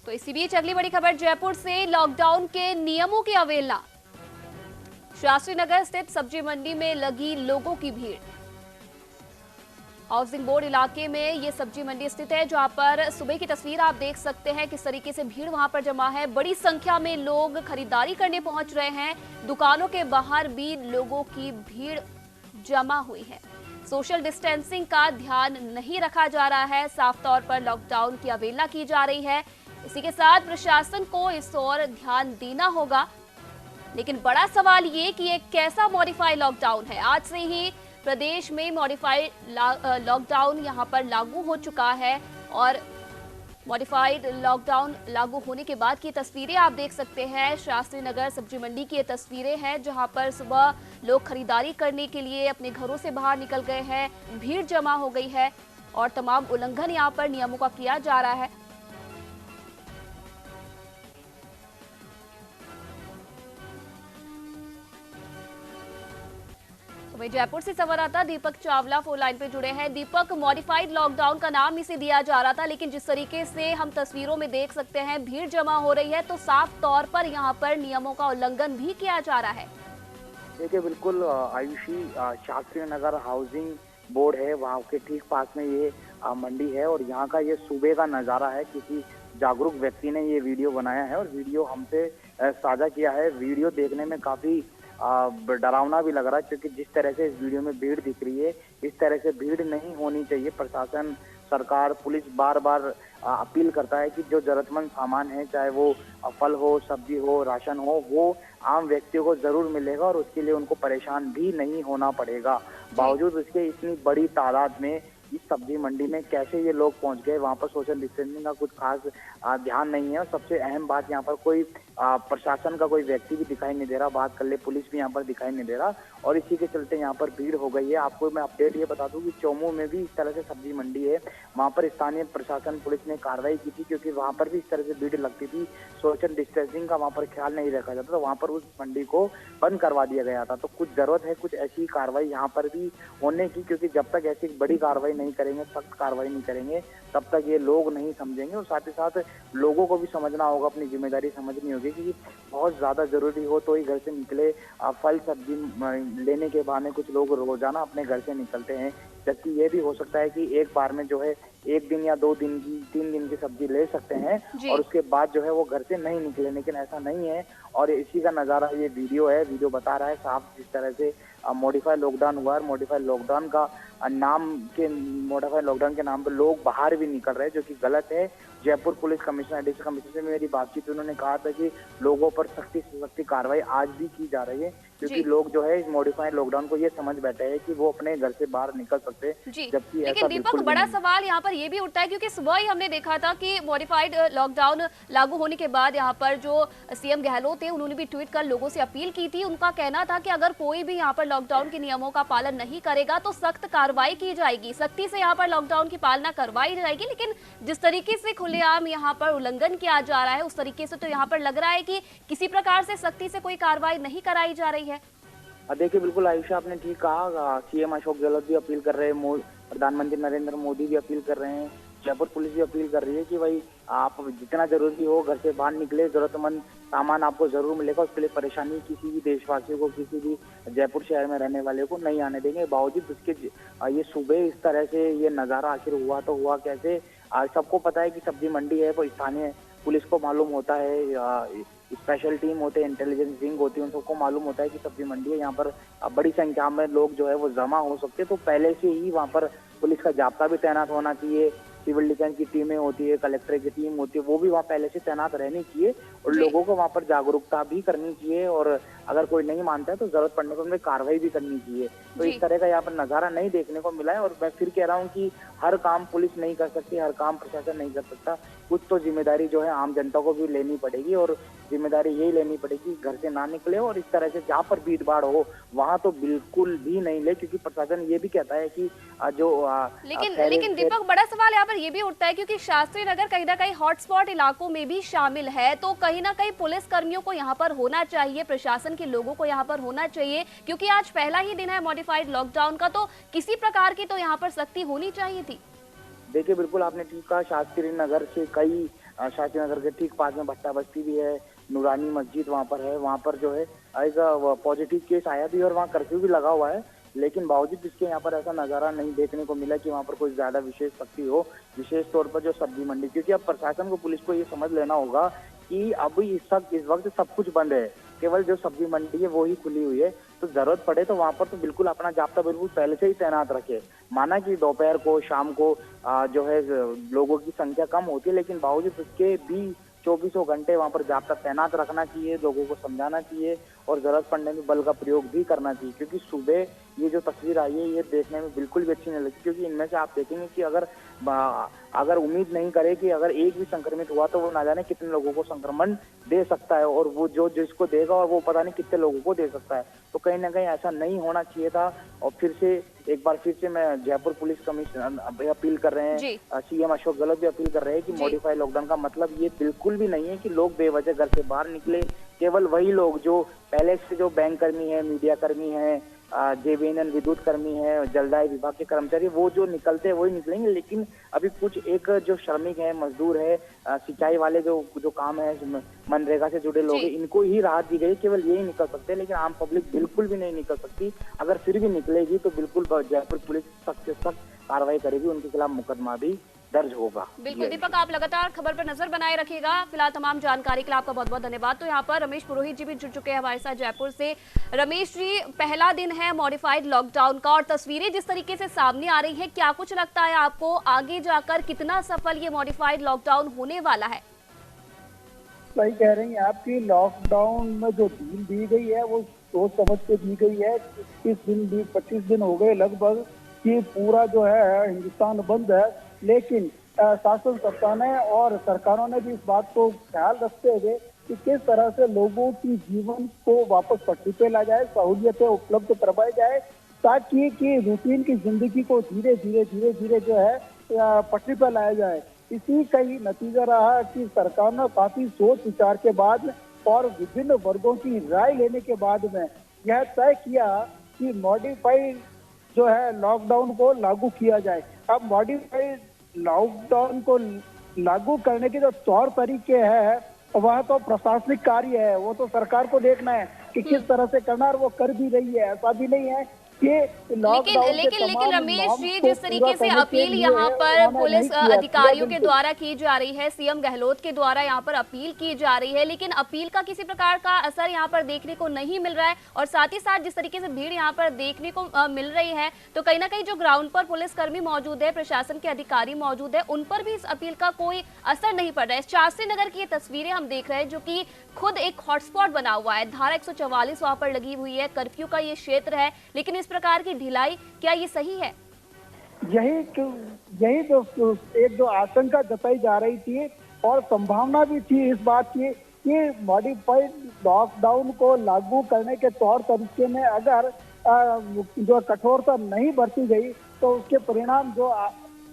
तो इसी बीच अगली बड़ी खबर जयपुर से, लॉकडाउन के नियमों की अवहेलना। शास्त्री नगर स्थित सब्जी मंडी में लगी लोगों की भीड़। हाउसिंग बोर्ड इलाके में ये सब्जी मंडी स्थित है, जहां पर सुबह की तस्वीर आप देख सकते हैं किस तरीके से भीड़ वहां पर जमा है। बड़ी संख्या में लोग खरीदारी करने पहुंच रहे हैं। दुकानों के बाहर भी लोगों की भीड़ जमा हुई है। सोशल डिस्टेंसिंग का ध्यान नहीं रखा जा रहा है। साफ तौर पर लॉकडाउन की अवहेलना की जा रही है। इसी के साथ प्रशासन को इस ओर ध्यान देना होगा। लेकिन बड़ा सवाल ये कि ये कैसा मॉडिफाइड लॉकडाउन है। आज से ही प्रदेश में मॉडिफाइड लॉकडाउन यहां पर लागू हो चुका है और मॉडिफाइड लॉकडाउन लागू होने के बाद की तस्वीरें आप देख सकते हैं। शास्त्री नगर सब्जी मंडी की ये तस्वीरें हैं, जहां पर सुबह लोग खरीदारी करने के लिए अपने घरों से बाहर निकल गए हैं। भीड़ जमा हो गई है और तमाम उल्लंघन यहां पर नियमों का किया जा रहा है। वहीं जयपुर से संवाददाता दीपक चावला फोन लाइन पे जुड़े हैं। दीपक, मॉडिफाइड लॉकडाउन का नाम इसे दिया जा रहा था, लेकिन जिस तरीके से हम तस्वीरों में देख सकते हैं भीड़ जमा हो रही है, तो साफ तौर पर यहां पर नियमों का उल्लंघन भी किया जा रहा है। देखिए, बिल्कुल आयुषी, शास्त्री नगर हाउसिंग बोर्ड है, वहाँ के ठीक पास में ये मंडी है और यहाँ का ये सुबह का नज़ारा है। किसी जागरूक व्यक्ति ने ये वीडियो बनाया है और वीडियो हमसे साझा किया है। वीडियो देखने में काफ़ी डरावना भी लग रहा है, क्योंकि जिस तरह से इस वीडियो में भीड़ दिख रही है, इस तरह से भीड़ नहीं होनी चाहिए। प्रशासन, सरकार, पुलिस बार बार अपील करता है कि जो जरूरतमंद सामान है, चाहे वो फल हो, सब्जी हो, राशन हो, वो आम व्यक्तियों को जरूर मिलेगा और उसके लिए उनको परेशान भी नहीं होना पड़ेगा। बावजूद इसके इतनी बड़ी तादाद में इस सब्जी मंडी में कैसे ये लोग पहुंच गए, वहाँ पर सोशल डिस्टेंसिंग का कुछ खास ध्यान नहीं है। और सबसे अहम बात, यहाँ पर कोई प्रशासन का कोई व्यक्ति भी दिखाई नहीं दे रहा। बात कर ले, पुलिस भी यहाँ पर दिखाई नहीं दे रहा और इसी के चलते यहाँ पर भीड़ हो गई है। आपको मैं अपडेट ये बता दूं कि चौमू में भी इस तरह से सब्जी मंडी है, वहाँ पर स्थानीय प्रशासन, पुलिस ने कार्रवाई की थी, क्योंकि वहाँ पर भी इस तरह से भीड़ लगती थी। सोशल डिस्टेंसिंग का वहाँ पर ख्याल नहीं रखा जाता, तो वहाँ पर उस मंडी को बंद करवा दिया गया था। तो कुछ जरूरत है कुछ ऐसी कार्रवाई यहाँ पर भी होने की, क्योंकि जब तक ऐसी बड़ी कार्रवाई नहीं करेंगे, सख्त कार्रवाई नहीं करेंगे, तब तक ये लोग नहीं समझेंगे। और साथ ही साथ लोगों को भी समझना होगा, अपनी जिम्मेदारी समझनी होगी कि बहुत ज्यादा जरूरी हो तो ही घर से निकले। फल सब्जी लेने के बहाने कुछ लोग रोजाना अपने घर से निकलते हैं, जबकि ये भी हो सकता है कि एक बार में जो है 1 दिन या 2 दिन की, 3 दिन की सब्जी ले सकते हैं और उसके बाद जो है वो घर से नहीं निकले। लेकिन ऐसा नहीं है और इसी का नज़ारा ये वीडियो है। वीडियो बता रहा है साफ जिस तरह से मॉडिफाइड लॉकडाउन हुआ है। मॉडिफाइड लॉकडाउन के नाम पर लोग बाहर भी निकल रहे हैं, जो कि गलत है। Jaipur police commissioner, additional commissioner से मेरी बातचीत, उन्होंने कहा था कि लोगों पर सख्ती से सख्ती कार्रवाई आज भी की जा रही है, क्योंकि लोग जो है इस मॉडिफाइड लॉकडाउन को ये समझ बैठे हैं कि वो अपने घर से बाहर निकल सकते हैं, जबकि लेकिन दीपक, बड़ा सवाल यहाँ पर ये भी उठता है, क्योंकि सुबह ही हमने देखा था कि मॉडिफाइड लॉकडाउन लागू होने के बाद यहाँ पर जो सीएम गहलोत थे, उन्होंने भी ट्वीट कर लोगों से अपील की थी। उनका कहना था कि अगर कोई भी यहाँ पर लॉकडाउन के नियमों का पालन नहीं करेगा तो सख्त कार्रवाई की जाएगी, सख्ती से यहाँ पर लॉकडाउन की पालना करवाई जाएगी। लेकिन जिस तरीके से खुलेआम यहाँ पर उल्लंघन किया जा रहा है, उस तरीके से तो यहाँ पर लग रहा है कि किसी प्रकार से सख्ती से कोई कार्रवाई नहीं कराई जा रही है। देखिए, बिल्कुल आयुषा, आपने ठीक कहा। सीएम अशोक गहलोत भी अपील कर रहे हैं, प्रधानमंत्री नरेंद्र मोदी भी अपील कर रहे हैं, जयपुर पुलिस भी अपील कर रही है कि भाई आप जितना जरूरी हो घर से बाहर निकले, जरूरतमंद सामान आपको जरूर मिलेगा। उसके लिए परेशानी किसी भी देशवासियों को, किसी भी जयपुर शहर में रहने वाले को नहीं आने देंगे। बावजूद उसके ये सुबह इस तरह से ये नज़ारा आखिर हुआ तो हुआ कैसे? सबको पता है कि सब्जी मंडी है, वो स्थानीय पुलिस को मालूम होता है, स्पेशल टीम होते हैं, इंटेलिजेंस विंग होती है, उन सबको मालूम होता है कि सब्जी मंडी है, यहाँ पर बड़ी संख्या में लोग जो है वो जमा हो सकते हैं। तो पहले से ही वहाँ पर पुलिस का जाब्ता भी तैनात होना चाहिए, सिविल डिफेंस की टीमें होती है, कलेक्टर की टीम होती है, वो भी वहाँ पहले से तैनात रहनी चाहिए और लोगों को वहाँ पर जागरूकता भी करनी चाहिए। और अगर कोई नहीं मानता है तो जरूरत पड़ने पर उनमें कार्रवाई भी करनी चाहिए। तो इस तरह का यहाँ पर नज़ारा नहीं देखने को मिला है। और मैं फिर कह रहा हूँ कि हर काम पुलिस नहीं कर सकती, हर काम प्रशासन नहीं कर सकता। कुछ तो जिम्मेदारी जो है आम जनता को भी लेनी पड़ेगी और जिम्मेदारी यही लेनी पड़ेगी, घर से ना निकले और इस तरह से जहाँ पर भीड़ भाड़ हो वहाँ तो बिल्कुल भी नहीं ले, क्योंकि प्रशासन ये भी कहता है कि जो लेकिन दीपक, बड़ा सवाल यहाँ पर ये भी उठता है, क्योंकि शास्त्री नगर कहीं ना कहीं हॉटस्पॉट इलाकों में भी शामिल है, तो कहीं ना कहीं पुलिस कर्मियों को यहाँ पर होना चाहिए, प्रशासन के लोगों को यहाँ पर होना चाहिए, क्योंकि आज पहला ही दिन है मॉडिफाइड लॉकडाउन का, तो किसी प्रकार की तो यहाँ पर सख्ती होनी चाहिए थी। देखिए, बिल्कुल आपने ठीक कहा। शास्त्री नगर से कई शास्त्री नगर के ठीक पास में भट्टा बस्ती भी है, नूरानी मस्जिद वहाँ पर है। वहाँ पर जो है एक पॉजिटिव केस आया भी और वहाँ कर्फ्यू भी लगा हुआ है, लेकिन बावजूद इसके यहाँ पर ऐसा नज़ारा नहीं देखने को मिला कि वहाँ पर कोई ज़्यादा विशेष शक्ति हो, विशेष तौर पर जो सब्जी मंडी। क्योंकि अब प्रशासन को, पुलिस को ये समझ लेना होगा कि अब इस वक्त सब कुछ बंद है, केवल जो सब्जी मंडी है वो ही खुली हुई है। तो जरूरत पड़े तो वहाँ पर तो बिल्कुल अपना जाब्ता बिल्कुल पहले से ही तैनात रखे। माना कि दोपहर को, शाम को जो है लोगों की संख्या कम होती है, लेकिन बावजूद उसके भी 24 घंटे वहाँ पर जाब्ता तैनात रखना चाहिए, लोगों को समझाना चाहिए और जरूरत पड़ने में बल का प्रयोग भी करना चाहिए। क्योंकि सुबह ये जो तस्वीर आई है ये देखने में बिल्कुल भी अच्छी नहीं लगती, क्योंकि इनमें से आप देखेंगे कि अगर उम्मीद नहीं करे कि अगर एक भी संक्रमित हुआ तो वो ना जाने कितने लोगों को संक्रमण दे सकता है, और वो जो जिसको देगा और वो पता नहीं कितने लोगों को दे सकता है। तो कहीं ना कहीं ऐसा नहीं होना चाहिए था। और एक बार फिर से मैं जयपुर पुलिस कमिश्नर अपील कर रहे हैं, सीएम अशोक गहलोत भी अपील कर रहे हैं कि मॉडिफाइड लॉकडाउन का मतलब ये बिल्कुल भी नहीं है कि लोग बेवजह घर से बाहर निकले। केवल वही लोग जो पहले से जो बैंक कर्मी है, मीडिया कर्मी है, जेवीएनएल विद्युत कर्मी है, जलदाय विभाग के कर्मचारी, वो जो निकलते हैं वही निकलेंगे। लेकिन अभी कुछ एक जो श्रमिक है, मजदूर है, सिंचाई वाले जो काम है, मनरेगा से जुड़े लोग हैं, इनको ही राहत दी गई, केवल यही निकल सकते हैं। लेकिन आम पब्लिक बिल्कुल भी नहीं निकल सकती। अगर फिर भी निकलेगी तो बिल्कुल जयपुर पुलिस सख्त से सख्त कार्रवाई करेगी, उनके खिलाफ मुकदमा भी दर्ज होगा। बिल्कुल दीपक, आप लगातार खबर पर नजर बनाए रखिएगा। फिलहाल तमाम जानकारी के लिए आपका बहुत बहुत धन्यवाद। तो यहाँ पर रमेश पुरोहित जी भी जुड़ चुके हैं हमारे साथ जयपुर से। रमेश जी, पहला दिन है मॉडिफाइड लॉकडाउन का और तस्वीरें जिस तरीके से सामने आ रही है, क्या कुछ लगता है आपको आगे जाकर कितना सफल ये मॉडिफाइड लॉकडाउन होने वाला है? सही कह रही हैं आपकी, लॉकडाउन में जो ढील दी गई है वो सोच समझ के दी गई है। 25 दिन हो गए लगभग कि पूरा जो है हिंदुस्तान बंद है, लेकिन शासन सत्ता ने और सरकारों ने भी इस बात को ख्याल रखते हुए कि किस तरह से लोगों की जीवन को वापस पटरी पे ला जाए, सहूलियतें उपलब्ध करवाई जाए, ताकि कि रूटीन की जिंदगी को धीरे धीरे जो है पटरी पे लाया जाए। इसी का ही नतीजा रहा कि सरकार ने काफी सोच विचार के बाद और विभिन्न वर्गों की राय लेने के बाद में यह तय किया कि मॉडिफाइड जो है लॉकडाउन को लागू किया जाए। अब मॉडिफाइड लॉकडाउन को लागू करने के जो तौर तरीके हैं वह तो प्रशासनिक कार्य है, वो तो सरकार को देखना है कि किस तरह से करना, और वो कर भी रही है। ऐसा भी नहीं है लेकिन रमेश जी, जिस तरीके से अपील यहाँ पर पुलिस अधिकारियों के द्वारा की जा रही है, सीएम गहलोत के द्वारा यहाँ पर अपील की जा रही है, लेकिन अपील का किसी प्रकार का असर यहाँ पर देखने को नहीं मिल रहा है। और साथ ही साथ जिस तरीके से भीड़ यहाँ पर देखने को मिल रही है, तो कहीं ना कहीं जो ग्राउंड पर पुलिसकर्मी मौजूद है, प्रशासन के अधिकारी मौजूद है, उन पर भी इस अपील का कोई असर नहीं पड़ रहा है। शास्त्री नगर की ये तस्वीरें हम देख रहे हैं, जो कि खुद एक हॉटस्पॉट बना हुआ है, धारा 144 वहां पर लगी हुई है, कर्फ्यू का ये क्षेत्र है, लेकिन इस प्रकार की ढिलाई, क्या ये सही है? यही तो एक जो आशंका जताई जा रही थी और संभावना भी थी इस बात की कि मॉडिफाइड लॉकडाउन को लागू करने के तौर तरीके में अगर जो कठोरता नहीं बरती गई तो उसके परिणाम जो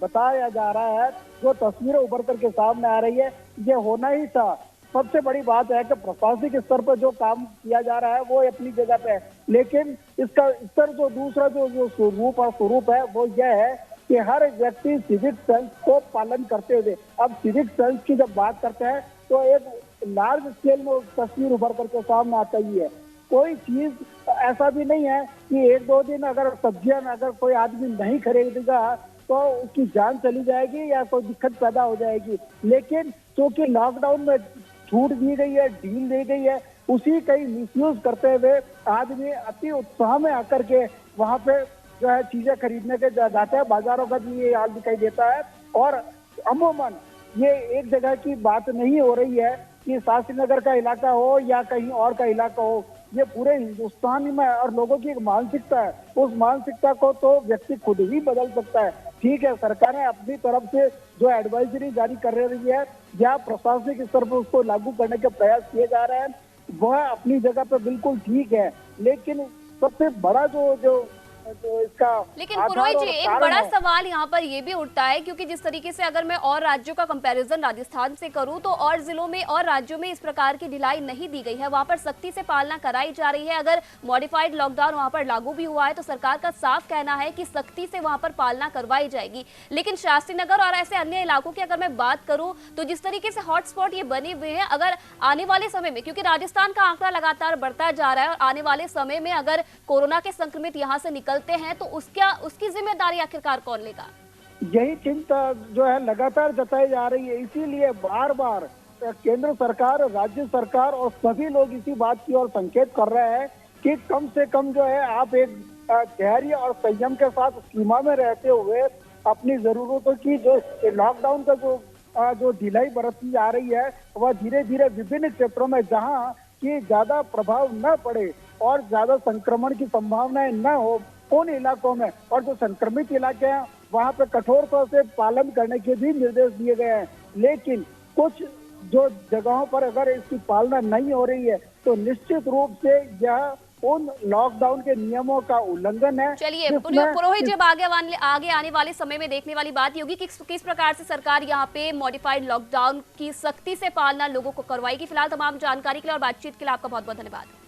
बताया जा रहा है, जो तस्वीरें उभर करके सामने आ रही है, ये होना ही था। सबसे बड़ी बात है कि प्रशासनिक स्तर पर जो काम किया जा रहा है वो अपनी जगह पे है, लेकिन इसका स्तर जो दूसरा जो स्वरूप है वो यह है कि हर व्यक्ति सिविक सेंस को पालन करते हुए, अब सिविक सेंस की जब बात करते हैं तो एक लार्ज स्केल में तस्वीर उभर करके सामने आता ही है। कोई चीज ऐसा भी नहीं है कि 1-2 दिन अगर सब्जियां अगर कोई आदमी नहीं खरीदेगा तो उसकी जान चली जाएगी या कोई दिक्कत पैदा हो जाएगी, लेकिन क्योंकि लॉकडाउन में छूट दी गई है, ढील दी गई है, उसी का ही मिसयूज करते हुए आदमी अति उत्साह में आकर के वहां पे जो है चीजें खरीदने के जाते हैं। बाजारों का भी ये हाल दिखाई देता है। और अमूमन ये एक जगह की बात नहीं हो रही है कि शास्त्री नगर का इलाका हो या कहीं और का इलाका हो, ये पूरे हिंदुस्तान में और लोगों की एक मानसिकता है, उस मानसिकता को तो व्यक्ति खुद ही बदल सकता है। ठीक है, सरकार ने अपनी तरफ से जो एडवाइजरी जारी कर रही है या प्रशासनिक स्तर पर उसको लागू करने के प्रयास किए जा रहे हैं, वह अपनी जगह पर बिल्कुल ठीक है, लेकिन सबसे बड़ा जो जो इसका लेकिन आधार पुरोहित और जी, एक कारण बड़ा है। सवाल यहाँ पर ये भी उठता है, क्योंकि जिस तरीके से अगर मैं और राज्यों का कंपैरिजन राजस्थान से करूं तो और जिलों में और राज्यों में इस प्रकार की ढिलाई नहीं दी गई है, वहां पर सख्ती से पालना कराई जा रही है। अगर मॉडिफाइड लॉकडाउन वहां पर लागू भी हुआ है तो सरकार का साफ कहना है कि सख्ती से वहां पर पालना करवाई जाएगी। लेकिन शास्त्री नगर और ऐसे अन्य इलाकों की अगर मैं बात करूं तो जिस तरीके से हॉटस्पॉट ये बने हुए हैं, अगर आने वाले समय में, क्योंकि राजस्थान का आंकड़ा लगातार बढ़ता जा रहा है, और आने वाले समय में अगर कोरोना के संक्रमित यहां से निकलते हैं तो उसकी जिम्मेदारी आखिरकार कौन लेगा? यही चिंता जो है लगातार जताई जा रही है। इसीलिए बार बार केंद्र सरकार, राज्य सरकार और सभी लोग इसी बात की ओर संकेत कर रहे हैं कि कम से कम जो है आप एक धैर्य और संयम के साथ सीमा में रहते हुए अपनी जरूरतों की जो लॉकडाउन का जो ढिलाई बरती जा रही है वह धीरे धीरे विभिन्न क्षेत्रों में जहां कि ज्यादा प्रभाव न पड़े और ज्यादा संक्रमण की संभावनाएं न हो, उन इलाकों में और जो संक्रमित इलाके हैं वहां पे कठोरता से पालन करने के भी निर्देश दिए गए हैं। लेकिन कुछ जो जगहों पर अगर इसकी पालना नहीं हो रही है तो निश्चित रूप से यह उन लॉकडाउन के नियमों का उल्लंघन है। चलिए पुरोहित, जब आगे आने वाले समय में देखने वाली बात होगी कि किस प्रकार से सरकार यहाँ पे मॉडिफाइड लॉकडाउन की सख्ती से पालना लोगों को करवाएगी। फिलहाल तमाम जानकारी के लिए और बातचीत के लिए आपका बहुत बहुत धन्यवाद।